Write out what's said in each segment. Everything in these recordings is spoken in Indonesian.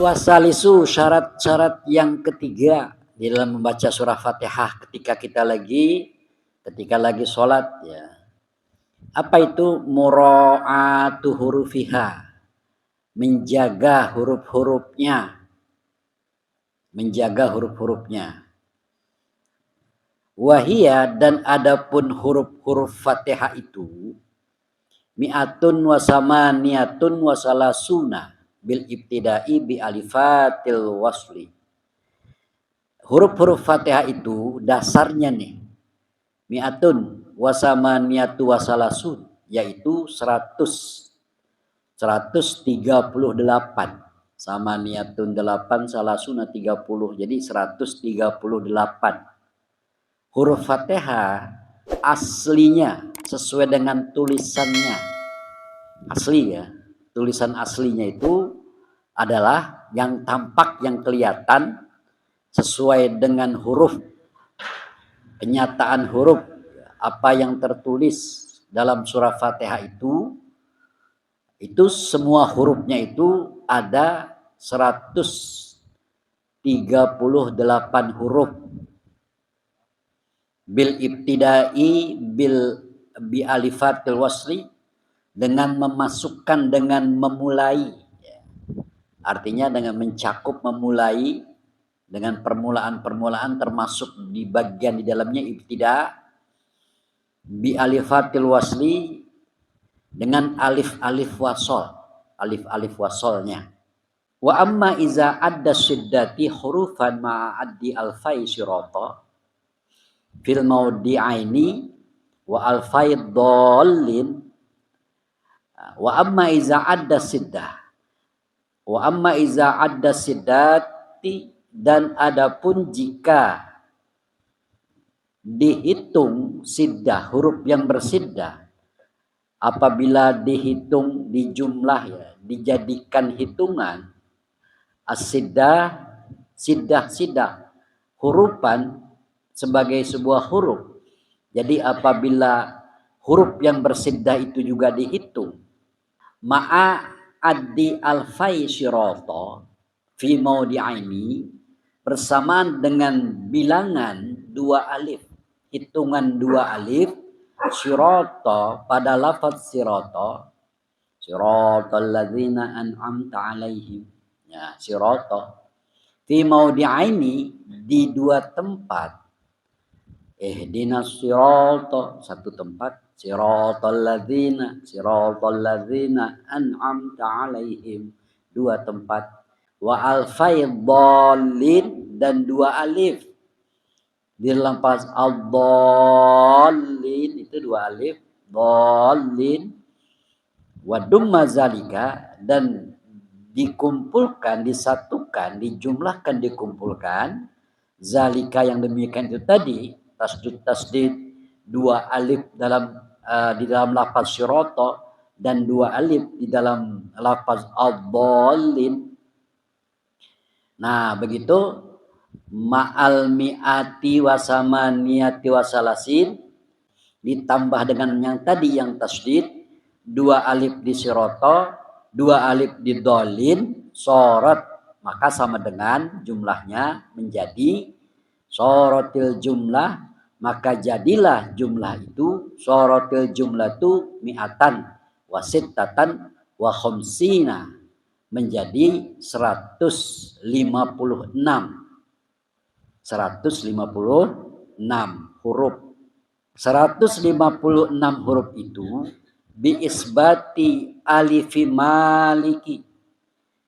Wasalisu, syarat-syarat yang ketiga di dalam membaca surah Fatihah ketika lagi sholat ya. Apa itu? Mura'atu hurufiha, menjaga huruf-hurufnya. Wahia, dan adapun huruf-huruf Fatihah itu mi'atun wa samaniyatun wa salasuna bil ibtida'i bi alifatil wasli. Huruf-huruf Fatihah itu dasarnya nih mi'atun wa samaniyatu wa salasun, yaitu 138. Samaniyatun 8, salasuna 30, jadi 138. Huruf Fatihah aslinya sesuai dengan tulisannya. Asli ya. Tulisan aslinya itu adalah yang tampak, yang kelihatan sesuai dengan huruf. Kenyataan huruf apa yang tertulis dalam surah Fatihah itu semua hurufnya itu ada 138 huruf. Bil ibtida'i bi alifatil wasli, dengan memasukkan, dengan memulai, artinya dengan mencakup, memulai dengan permulaan termasuk di bagian di dalamnya ibtida bi alifatil wasli, dengan alif wasolnya. Wa amma iza adda syiddati hurufan ma'addi alfai syirata fil maudi'aini wa alfai dhallin. Wa amma iza adda siddati, dan adapun jika dihitung siddah, huruf yang bersiddah, apabila dihitung di jumlah ya, dijadikan hitungan as-siddah, hurufan sebagai sebuah huruf. Jadi apabila huruf yang bersiddah itu juga dihitung ma'a addi alfai syirata fi maudi'aini, bersamaan dengan bilangan 2 alif, hitungan 2 alif, syirata pada lafaz syirata, syiratal ladzina an'amta alaihim ya, syirata fi maudi'aini, di 2 tempat. Ihdinas sirata, 1 tempat, siratal ladzina an'amta alaihim, 2 tempat, wa alfai dhallin, dan 2 alif di lafaz ad-dhallin, itu 2 alif, dhallin, wa dumma zalika, dan dikumpulkan, disatukan, dijumlahkan, dikumpulkan zalika, yang demikian itu tadi, tasdid 2 alif di dalam lafaz syirata dan 2 alif di dalam lafaz ad-dhallin. Nah, begitu ma'al mi'ati wa samaniyati wa salasin, ditambah dengan yang tadi yang tasdid 2 alif di syirata, 2 alif di dhallin, sorot, maka sama dengan jumlahnya menjadi sorotil jumlah, maka jadilah jumlah itu sorotil jumlah itu mi'atan wa sittatan wa khamsina, menjadi 156 huruf. 156 huruf itu bi isbati alifi maliki,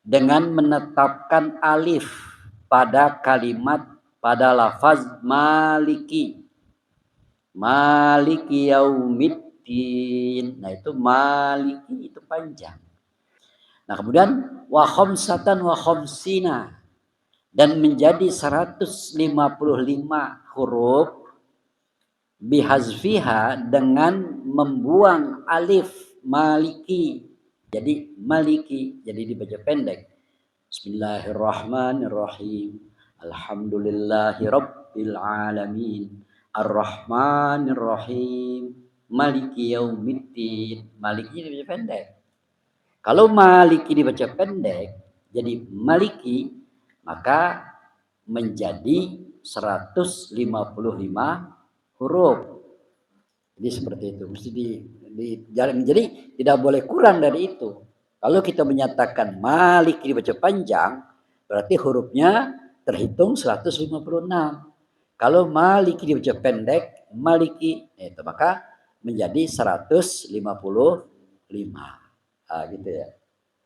dengan menetapkan alif pada kalimat, pada lafaz maliki yaumiddin. Nah, itu maliki itu panjang. Nah, kemudian wa khamsatan wa khamsina, dan menjadi 155 huruf bihazfiha, dengan membuang alif maliki. Jadi maliki jadi dibaca pendek. Bismillahirrahmanirrahim. Alhamdulillahi rabbil alamin. Ar-Rahmanir-Rahim. Maliki yaumiddin. Maliki dibaca pendek. Kalau maliki dibaca pendek, jadi maliki, maka menjadi 155 huruf. Jadi seperti itu, mesti dijalani. Jadi tidak boleh kurang dari itu. Kalau kita menyatakan maliki dibaca panjang, berarti hurufnya terhitung 156. Kalau maliki dibaca pendek, maliki itu maka menjadi 155. Gitu ya.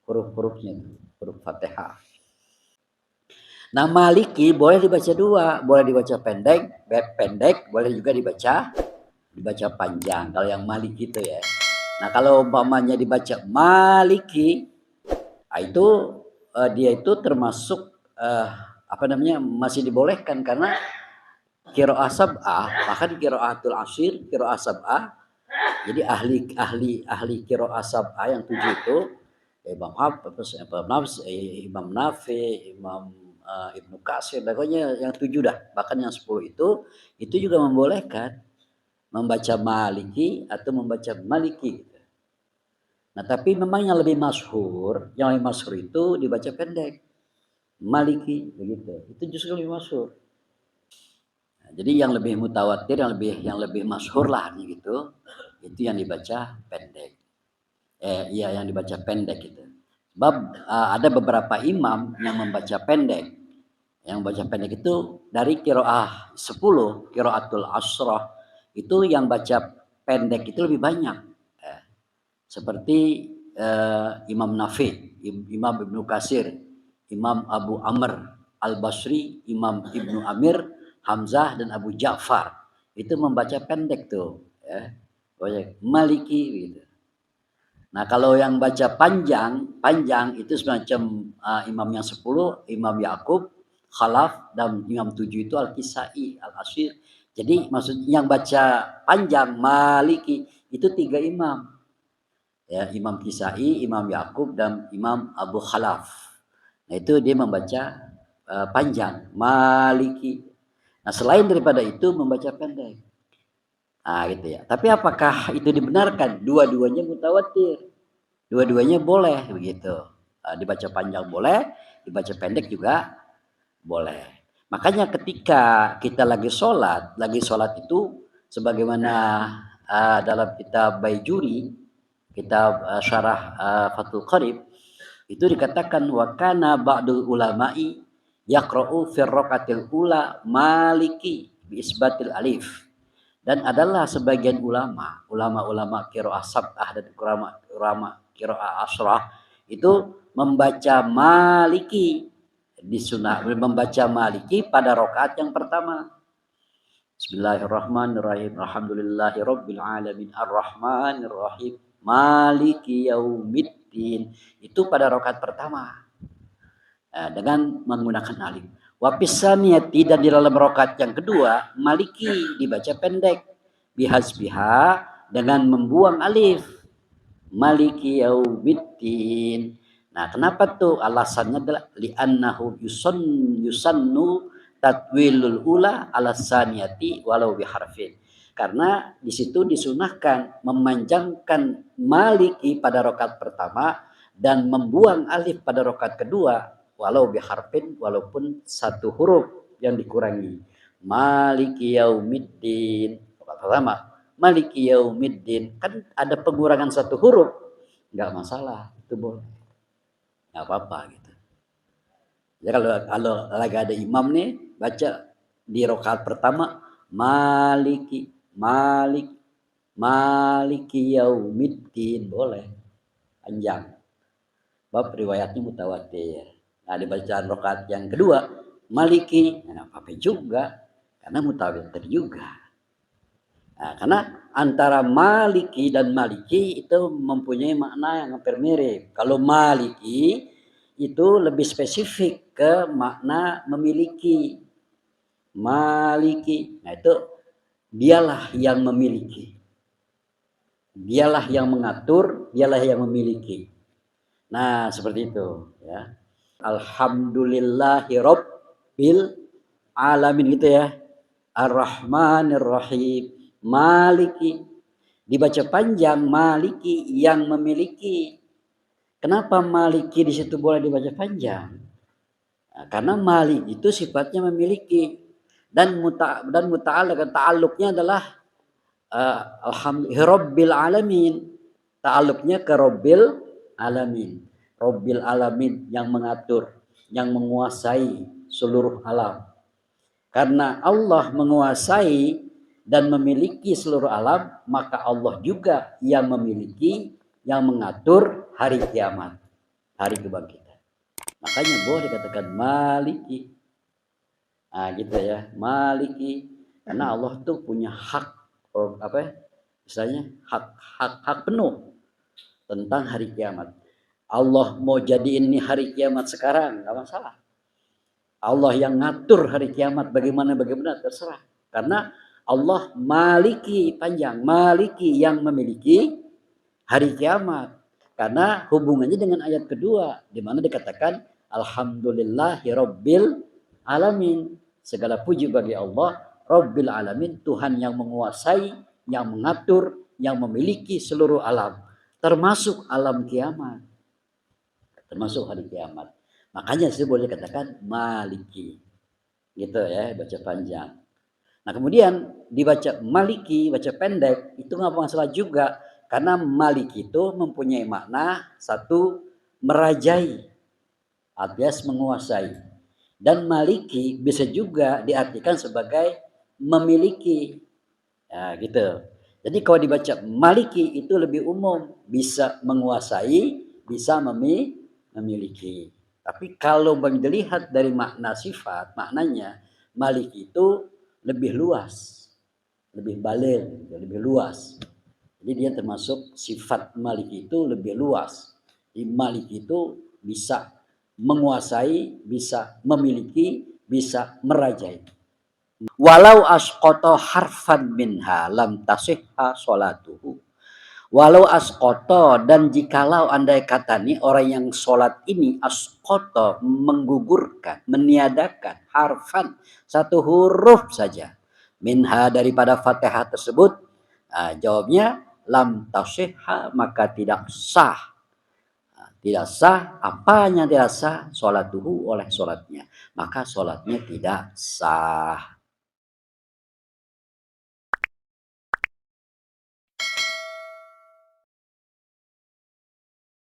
Huruf-hurufnya itu, huruf Fatihah. Nah, maliki boleh dibaca dua, boleh dibaca pendek, boleh juga dibaca panjang. Kalau yang maliki itu ya. Nah, kalau umpamanya dibaca maliki, itu dia itu termasuk apa namanya, masih dibolehkan karena qiraah sab'ah, bahkan qiraatul asyir, qiraah sab'ah. Jadi ahli qiraah sab'ah yang 7 itu Imam Hafiz, Imam Nafi, Imam Ibnu Katsir, pokoknya yang 7 dah, bahkan yang 10 itu juga membolehkan membaca maliki atau membaca maliki. Nah, tapi memang yang lebih masyhur itu dibaca pendek. Maliki begitu. Itu justru lebih masyhur. Nah, jadi yang lebih mutawatir, yang lebih masyhur lah gitu. Itu yang dibaca pendek. Yang dibaca pendek itu. Sebab ada beberapa imam yang membaca pendek. Yang baca pendek itu dari qiraah 10, qiraatul asrah, itu yang baca pendek itu lebih banyak. Seperti Imam Nafi, Imam Ibnu Katsir, Imam Abu Amr Al-Basri, Imam Ibnu Amir, Hamzah dan Abu Ja'far. Itu membaca pendek tuh, ya. Maliki gitu. Nah, kalau yang baca panjang itu semacam imam yang 10, Imam Yakub, Khalaf, dan Imam 7 itu Al-Kisai, Al-Asyir. Jadi maksudnya yang baca panjang Maliki itu 3 imam. Ya, Imam Kisai, Imam Yakub, dan Imam Abu Khalaf. Nah, itu dia membaca panjang Maliki. Nah, selain daripada itu membaca pendek. Nah, gitu ya. Tapi apakah itu dibenarkan? Dua-duanya mutawatir. Dua-duanya boleh begitu. Dibaca panjang boleh, dibaca pendek juga boleh. Makanya ketika kita lagi sholat itu sebagaimana dalam kitab Baijuri, kitab syarah Fathul Qarib, itu dikatakan wa kana ba'dul ulama'i yaqra'u fi raqatil ula maliki bi isbatil alif. Dan adalah sebagian ulama qiraah sab'ah dan ulama qiraah asrah itu membaca maliki membaca maliki pada rakaat yang pertama. Bismillahirrahmanirrahim. Alhamdulillahirabbil alamin arrahmanir rahim maliki yaumiddin. Itu pada rakaat pertama. Dengan menggunakan alif. Wapisaniyati, dan di dalam rakaat yang kedua maliki dibaca pendek bihasbiha dengan membuang alif maliki yaumiddin. Nah, kenapa tuh? Alasannya adalah li'annahu yusannu tatwilul ula ala saniyati walau biharfin. Karena di situ disunahkan memanjangkan maliki pada rakaat pertama dan membuang alif pada rakaat kedua walau biharfin, walaupun satu huruf yang dikurangi. Maliki yaumiddin. Pertama, Maliki yaumiddin. Kan ada pengurangan satu huruf. Enggak masalah, itu boleh. Enggak apa-apa gitu. Ya kalau lagi ada imam nih baca di rakaat pertama Maliki yaumiddin, boleh. Panjang. Bab riwayatnya mutawatir. Nah, di bacaan rakaat yang kedua Maliki, nah, apa juga karena mutawatir juga. Nah, karena antara Maliki dan Maliki itu mempunyai makna yang hampir mirip. Kalau Maliki itu lebih spesifik ke makna memiliki. Maliki, nah itu dialah yang memiliki. Dialah yang mengatur, dialah yang memiliki. Nah, seperti itu ya. Alhamdulillahirabbil alamin gitu ya. Ar-Rahmanir Rahim. Maliki. Dibaca panjang Maliki yang memiliki. Kenapa maliki di situ boleh dibaca panjang? Nah, karena malik itu sifatnya memiliki dan muta'al dengan ta'alluqnya adalah alhamdulillah alamin. Ta'alluqnya ke Rabbil alamin. Rabbil alamin yang mengatur, yang menguasai seluruh alam. Karena Allah menguasai dan memiliki seluruh alam, maka Allah juga yang memiliki, yang mengatur hari kiamat, hari kebangkitan. Makanya boleh dikatakan maliki. Nah, gitu ya, maliki. Karena Allah tuh punya hak, apa ya, misalnya hak penuh tentang hari kiamat. Allah mau jadiin ini hari kiamat sekarang, nggak masalah. Allah yang ngatur hari kiamat bagaimana terserah. Karena Allah maliki panjang, maliki yang memiliki hari kiamat. Karena hubungannya dengan ayat kedua di mana dikatakan alhamdulillahirabbil alamin. Segala puji bagi Allah Rabbil alamin, Tuhan yang menguasai, yang mengatur, yang memiliki seluruh alam, termasuk alam kiamat. Termasuk hari kiamat. Makanya saya boleh katakan maliki. Gitu ya, baca panjang. Nah, kemudian dibaca maliki, baca pendek, itu nggak masalah juga. Karena maliki itu mempunyai makna satu, merajai, alias menguasai. Dan maliki bisa juga diartikan sebagai memiliki. Ya, gitu. Jadi kalau dibaca maliki itu lebih umum, bisa menguasai, bisa memiliki. Tapi kalau dilihat dari makna sifat, maknanya malik itu lebih luas, lebih balik, lebih luas. Jadi dia termasuk sifat malik itu lebih luas. Jadi malik itu bisa menguasai, bisa memiliki, bisa merajai. Walau asqata harfan minha lam tasihha sholatuhu. Walau asqata, dan jikalau andai kata nih orang yang sholat ini asqata menggugurkan, meniadakan harfan, satu huruf saja minha daripada Fatihah tersebut, jawabnya lam tasihha, maka tidak sah. Tidak sah, apanya tidak sah? Sholatuhu, oleh sholatnya, maka sholatnya tidak sah.